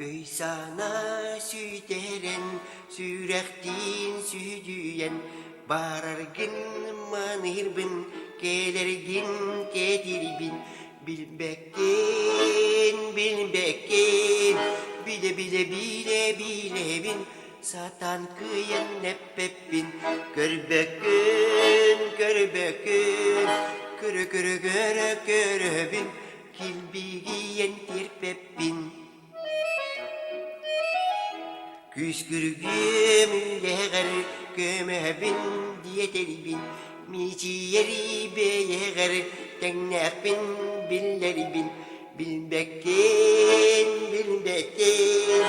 Öy sana süteren, sürektin südüyen, barargın manırbın, gelergin kedirbin, bilbekken, bilbekken, bile bile bile bile bin, satan kıyan neppepin, körbekün, körbekün, körö körö körö körö bin, kilbigiyen tirpepin. Küskürgümleğer gömebin diyetelibin, mici yeri beyeğer tennepin billeribin, bilbekken, bilbekken,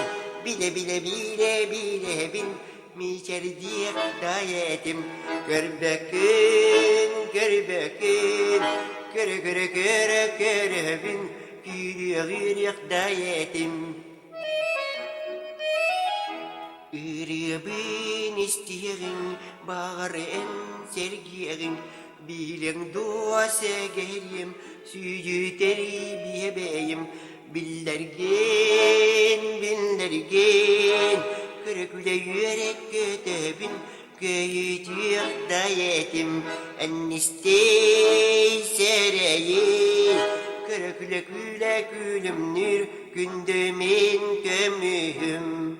bile bile bile bile bin, miçer diye dayetim, körbekün, körbekün, körö körö körö körö bin, gürüyük dayetim. Ürübün isteyen, bağırın sergiyen, bilen duası geliyim, süyü terbiyebeyim, billergen, billergen, kırıkla yürek kötübün, köyütük dayetim, ennistey sereyin, kırıkla küle külümnür, gündümün kömühüm.